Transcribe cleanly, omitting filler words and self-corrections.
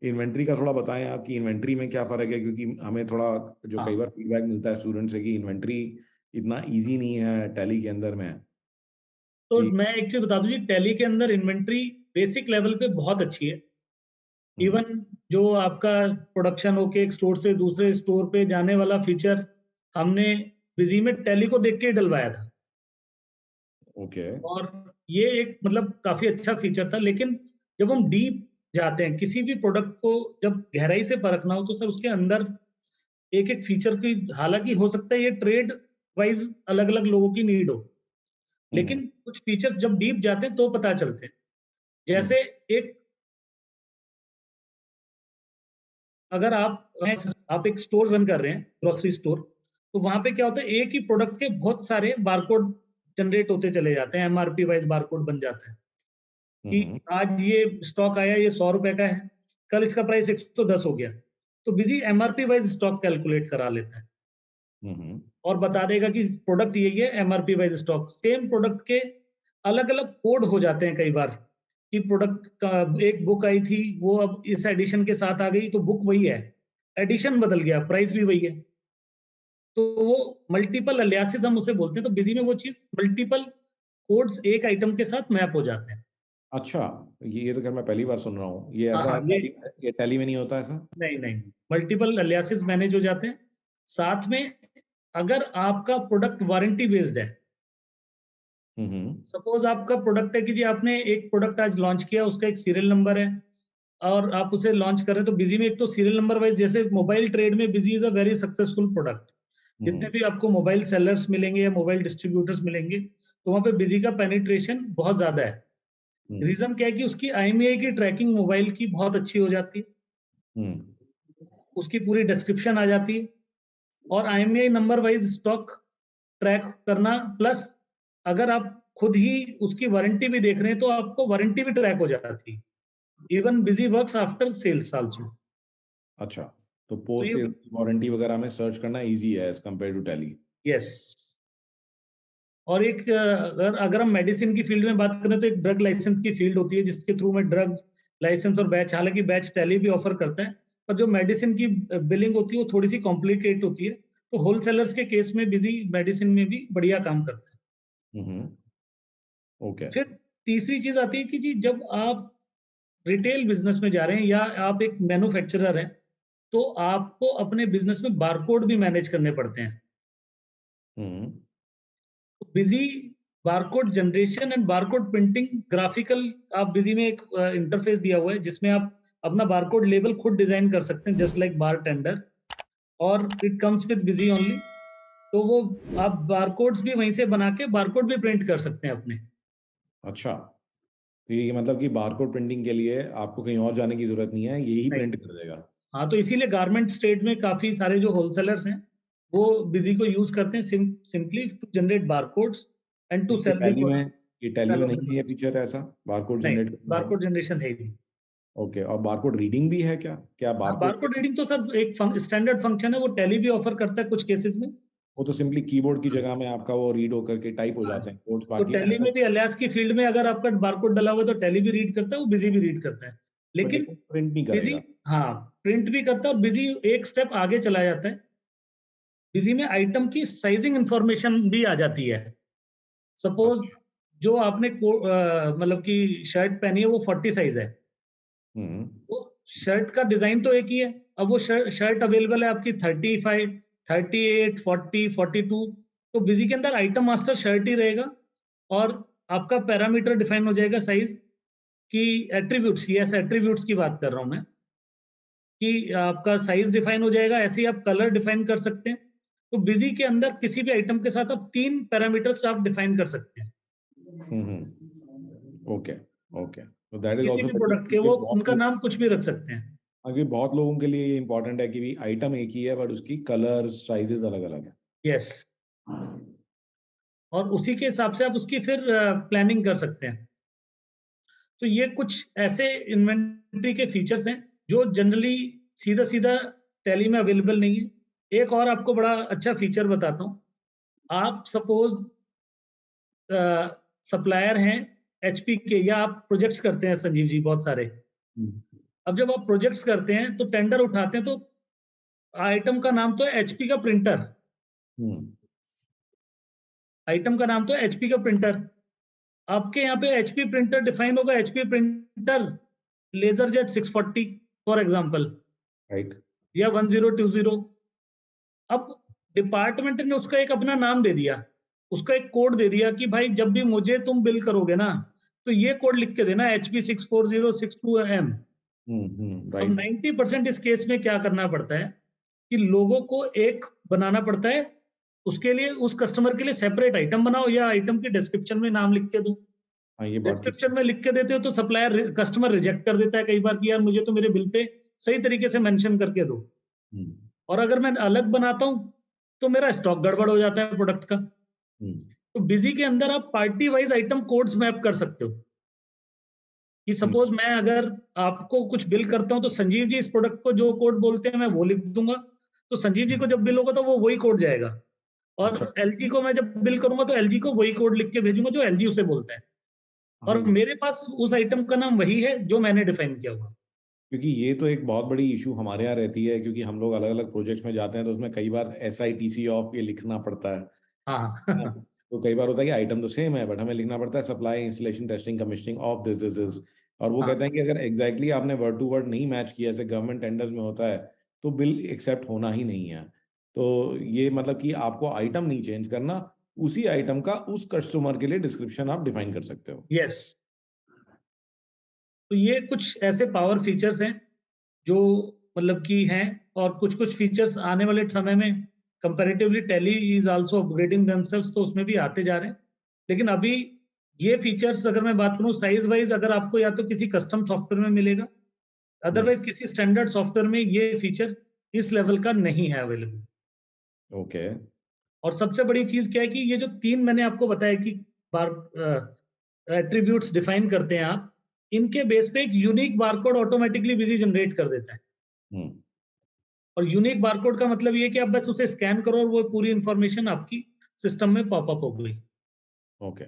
Inventory का थोड़ा बताएं आप कि इन्वेंट्री में क्या फर्क है, क्योंकि हमें थोड़ा जो कई हाँ, बार फीडबैक मिलता है स्टूडेंट से कि इन्वेंट्री इतना इजी नहीं है टैली के अंदर में तो कि। मैं एक चीज बता दूं जी, टैली के अंदर इन्वेंट्री बेसिक लेवल पे बहुत अच्छी है। हम्म। इवन जो आपका प्रोडक्शन होके एक स्टोर से दूसरे स्टोर पे जाने वाला फीचर हमने बिजी में टैली को देख के ही डलवाया था। ओके। और ये एक मतलब काफी अच्छा फीचर था। लेकिन जब हम डीप जाते हैं किसी भी प्रोडक्ट को, जब गहराई से परखना हो, तो सर उसके अंदर एक एक फीचर की, हालांकि हो सकता है ये ट्रेड वाइज अलग अलग लोगों की नीड हो, हम्म। लेकिन कुछ फीचर्स जब डीप जाते हैं तो पता चलते हैं। हम्म। जैसे एक, अगर आप एक स्टोर रन कर रहे हैं, ग्रोसरी स्टोर, तो वहां पे क्या होता है, एक ही प्रोडक्ट के बहुत सारे बारकोड जनरेट होते चले जाते हैं, एमआरपी वाइज बारकोड बन जाता है कि हम्म। आज ये स्टॉक आया, ये 100 रुपए का है, कल इसका प्राइस 110 हो गया, तो busy MRP wise stock calculate करा लेता है हम्म। और बता देगा कि प्रोडक्ट यही है, MRP wise stock. Same product के अलग अलग कोड हो जाते हैं कई बार, कि प्रोडक्ट का एक बुक आई थी, वो अब इस एडिशन के साथ आ गई, तो बुक वही है, एडिशन बदल गया, प्राइस भी वही है। तो वो मल्टीपल अलियासेस हम उसे बोलते हैं। तो बिजी में वो चीज मल्टीपल कोड्स एक आइटम के साथ मैप हो जाते हैं। अच्छा, ये तो खैर मैं पहली बार सुन रहा हूँ, ये हाँ ऐसा हाँ, ये टैली में नहीं होता ऐसा। नहीं नहीं, मल्टीपल अलियासेस मैनेज हो जाते हैं। साथ में अगर आपका प्रोडक्ट वारंटी बेस्ड है, हम्म। सपोज आपका प्रोडक्ट है कि जी आपने एक प्रोडक्ट आज लॉन्च किया, उसका एक सीरियल नंबर है और आप उसे लॉन्च कर रहे हैं, तो बिजी में एक तो सीरियल नंबर वाइज, जैसे मोबाइल ट्रेड में busy is a very successful product. जितने हम्म। भी आपको मोबाइल सेलर्स मिलेंगे या मोबाइल डिस्ट्रीब्यूटर्स मिलेंगे, तो वहां पे बिजी का पेनिट्रेशन बहुत ज्यादा है। हम्म। रीजन क्या है कि उसकी आईएमईआई की ट्रैकिंग मोबाइल की बहुत अच्छी हो जाती है, हम्म। उसकी पूरी डिस्क्रिप्शन आ जाती है, और IMEI number wise stock track करना, प्लस अगर आप खुद ही उसकी वारंटी भी देख रहे हैं तो आपको वारंटी भी ट्रैक हो जाती है। Even busy works after sales also. अच्छा, तो तो पोस्ट ये, सेल वारंटी वगैरह में सर्च करना इजी है as compare to Tally. Yes. और एक अगर अगर हम मेडिसिन की फील्ड में बात करें, तो एक ड्रग लाइसेंस की फील्ड होती है जिसके थ्रू में ड्रग लाइसेंस और बैच, हालांकि बैच टैली भी ऑफर करता है, पर जो मेडिसिन की बिलिंग होती है वो थोड़ी सी कॉम्प्लिकेट होती है। तो होलसेलर्स के केस में बिजी मेडिसिन में भी बढ़िया काम करता है। हम्म। ओके। फिर तीसरी चीज आती है कि जी जब आप रिटेल बिजनेस में जा रहे हैं या आप एक मैन्युफैक्चरर हैं, तो आपको अपने बिजनेस में बारकोड भी मैनेज करने पड़ते हैं। हम्म। तो busy barcode generation and barcode printing graphical, आप बिजी में एक इंटरफेस दिया हुआ है जिसमें आप अपना बारकोड लेबल खुद डिजाइन कर सकते हैं, जस्ट लाइक बार टेंडर, और it comes with busy only. तो वो आप बारकोड्स भी वहीं से बना के बारकोड भी प्रिंट कर सकते हैं अपने। अच्छा, तो ये मतलब कि बारकोड प्रिंटिंग के लिए आपको कहीं और जाने की जरूरत नहीं है, यही नहीं, प्रिंट कर देगा। हाँ, तो इसीलिए गारमेंट स्टेट में काफी सारे जो होलसेलर्स हैं वो बिजी को यूज करते हैं, simply to generate barcodes and to ये सेल द टैली में ये टैली सेल में ऑफ द नहीं है गुड्स। फीचर ऐसा, बारकोड नहीं, जनरेट करने वाला। बारकोड जनरेशन है ही नहीं। ओके, और बारकोड रीडिंग भी है क्या, क्या हाँ, बारकोड। बारकोड रीडिंग तो सर एक स्टैंडर्ड फंक्शन है, वो टैली भी ऑफर करता है कुछ केसेस में। वो तो सिंपली कीबोर्ड की जगह में आपका वो रीड होकर के टाइप हो हाँ जाते जी। हैं कोड्स, तो बाकी टैली ऐसा। में भी अलियास की फील्ड में अगर आपका बारकोड डला हुआ है तो टैली भी रीड करता है, वो बिजी भी रीड करता है। बट लेकिन लेकिन प्रिंट नहीं बिजी, करेगा। हाँ, प्रिंट भी करता है, और बिजी एक स्टेप आगे चला जाता है। बिजी में आइटम की साइजिंग इंफॉर्मेशन भी आ जाती है। सपोज अच्छा। जो आपने मतलब कि शर्ट पहनी है वो 40 साइज है, हम्म। तो शर्ट का डिजाइन तो एक ही है। अब वो शर्ट अवेलेबल है आपकी 35, 38, 40, 42, तो बिजी के अंदर आइटम मास्टर शर्ट ही रहेगा, और आपका पैरामीटर डिफाइन हो जाएगा साइज की। एट्रीब्यूट्स, यस, एट्रीब्यूट्स की बात कर रहा हूं मैं, कि आपका साइज डिफाइन हो जाएगा, ऐसे ही आप कलर डिफाइन कर सकते हैं। तो बिजी के अंदर किसी भी आइटम के साथ आप 3 पैरामीटर्स आप डिफाइन कर सकते हैं, ओके। ओके, तो दैट इज किसी ऑल्सो भी प्रोडक्ट के, क्योंकि वो बहुत उनका नाम कुछ भी रख सकते हैं। आगे बहुत लोगों के लिए ये इंपॉर्टेंट है कि भी आइटम एक ही है बट उसकी कलर साइजेस अलग अलग है। यस, और उसी के हिसाब से आप उसकी फिर प्लानिंग कर सकते हैं। तो ये कुछ ऐसे इन्वेंट्री के फीचर्स हैं जो जनरली सीधा सीधा टैली में अवेलेबल नहीं है। एक और आपको बड़ा अच्छा फीचर बताता हूँ। आप सपोज सप्लायर हैं एचपी के, या आप प्रोजेक्ट्स करते हैं संजीव जी बहुत सारे, अब जब आप प्रोजेक्ट्स करते हैं तो टेंडर उठाते हैं तो आइटम का नाम तो है एचपी का प्रिंटर, हम्म, आइटम का नाम तो है एचपी का प्रिंटर। आपके यहाँ पे एचपी प्रिंटर डिफाइन होगा, HP printer LaserJet 640 for example, right. या 1020। अब डिपार्टमेंट ने उसका एक अपना नाम दे दिया, उसका एक कोड दे दिया कि भाई जब भी मुझे तुम बिल करोगे ना, तो ये कोड लिख के देना HP 64062M। अब राइट। 90% इस केस में क्या करना पड़ता है कि लोगों को एक बनाना पड़ता है, उसके लिए उस कस्टमर के लिए सेपरेट आइटम बनाओ या आइटम के डिस्क्रिप्शन में नाम लिख के दो। हाँ, ये बात ठीक है। डिस्क्रिप्शन में लिख के देते हो तो सप्लायर कस्टमर रिजेक्ट कर देता है कई बार कि यार मुझे तो मेरे बिल पे सही तरीके से मेंशन करके दो। हम्म, और अगर मैं अलग बनाता हूँ तो मेरा स्टॉक गड़बड़ हो जाता है प्रोडक्ट का। हम्म, तो बिजी के अंदर आप party wise item codes map कर सकते हो कि हम्म, सपोज मैं अगर आपको कुछ बिल करता हूं तो संजीव जी इस प्रोडक्ट को जो कोड बोलते हैं मैं वो लिख दूंगा, तो संजीव जी को जब बिल होगा तो वो वही कोड जाएगा। अच्छा। और एलजी को मैं जब बिल करूंगा तो एलजी को वही कोड लिख के भेजूंगा जो एलजी उसे बोलता है, हाँ, और मेरे पास उस आइटम का नाम वही है जो मैंने डिफाइन किया हुआ। क्योंकि ये तो एक बहुत बड़ी इशू हमारे यहाँ रहती है, क्योंकि हम लोग अलग अलग प्रोजेक्ट्स में जाते हैं तो उसमें कई बार SITC ऑफ ये लिखना पड़ता है। हाँ। हाँ, तो कई बार होता है कि आइटम तो सेम है बट हमें लिखना पड़ता है supply installation testing commissioning of this this this. और वो कहते हाँ, हैं कि अगर एग्जैक्टली आपने वर्ड टू वर्ड नहीं मैच किया, जैसे गवर्नमेंट टेंडर्स में होता है, तो बिल एक्सेप्ट होना ही नहीं है। तो ये मतलब कि आपको आइटम नहीं चेंज करना, उसी आइटम का उस कस्टमर के लिए डिस्क्रिप्शन आप डिफाइन कर सकते हो। यस। तो ये कुछ ऐसे पावर फीचर्स हैं जो मतलब कि हैं, और कुछ-कुछ फीचर्स आने वाले समय में comparatively tally is also upgrading themselves, तो उसमें भी आते जा रहे हैं। लेकिन अभी ये फीचर्स अगर मैं बात करूँ साइज़ वाइज़, अगर आपको या तो किसी कस्टम सॉफ्टवेयर में मिलेगा, हम्म। अदरवाइज़ किसी स्टैंडर्ड सॉफ्टवेयर में ये फीचर इस लेवल का नहीं है अवेलेबल। ओके। और सबसे बड़ी चीज़ क्या है कि ये जो 3 मैंने आपको बताया कि बार एट्रिब्यूट्स डिफाइन करते हैं आप, इनके बेस पे एक unique barcode automatically busy generate कर देता है। हम्म। और यूनिक बारकोड का मतलब ये है कि आप बस उसे स्कैन करो और वो पूरी इंफॉर्मेशन आपकी सिस्टम में पॉपअप हो गई। ओके।